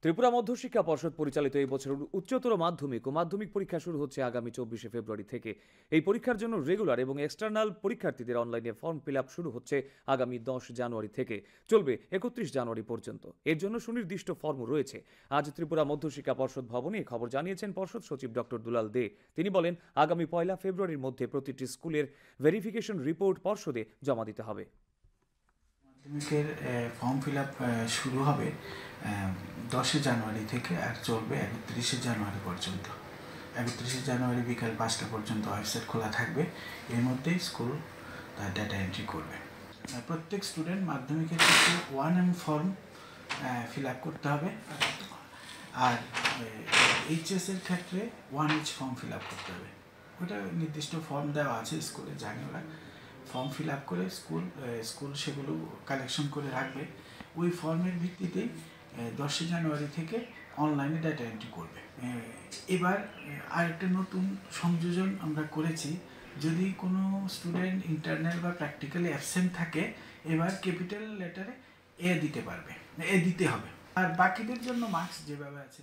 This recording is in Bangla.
ত্রিপুরা মধ্যশিক্ষা পর্ষদ পরিচালিত এই বছরের উচ্চতর মাধ্যমিক ও মাধ্যমিক পরীক্ষা শুরু হচ্ছে আগামী 24শে ফেব্রুয়ারি থেকে। এই পরীক্ষার জন্য রেগুলার এবং এক্সটার্নাল পরীক্ষার্থীদের অনলাইনে ফর্ম ফিল আপ শুরু হচ্ছে আগামী 10 জানুয়ারি থেকে, চলবে 31 জানুয়ারি পর্যন্ত। এর জন্য সুনির্দিষ্ট ফর্ম রয়েছে। আজ ত্রিপুরা মধ্যশিক্ষা পর্ষদ ভবনে এই খবর জানিয়েছেন পর্ষদ সচিব ডক্টর দুলাল দে। তিনি বলেন, আগামী 1 ফেব্রুয়ারির মধ্যে প্রতিটি স্কুলের ভেরিফিকেশন রিপোর্ট পর্ষদে জমা দিতে হবে। মাধ্যমিকের ফর্ম ফিল আপ শুরু হবে 10 জানুয়ারি থেকে আর চলবে 31 জানুয়ারি পর্যন্ত। 31 জানুয়ারি বিকাল 5টা পর্যন্ত ওয়েবসাইট খোলা থাকবে। এর মধ্যেই স্কুল তার ডাটা এন্ট্রি করবে। প্রত্যেক স্টুডেন্ট মাধ্যমিকের ক্ষেত্রে 1M ফর্ম ফিল আপ করতে হবে, আর এইচএসের ক্ষেত্রে 1H ফর্ম ফিল আপ করতে হবে। ওটা নির্দিষ্ট ফর্ম দেওয়া আছে স্কুলে, জানি ওরা ফর্ম ফিল আপ করে স্কুল সেগুলো কালেকশন করে রাখবে। ওই ফর্মের ভিত্তিতেই 10 জানুয়ারি থেকে অনলাইনে ডাটা এন্ট্রি করবে। এবার আরেকটা নতুন সংযোজন আমরা করেছি, যদি কোনো স্টুডেন্ট ইন্টারনাল বা প্র্যাকটিক্যালি অ্যাবসেন্ট থাকে, এবার ক্যাপিটাল লেটারে দিতে হবে। আর বাকিদের জন্য মার্কস যেভাবে আছে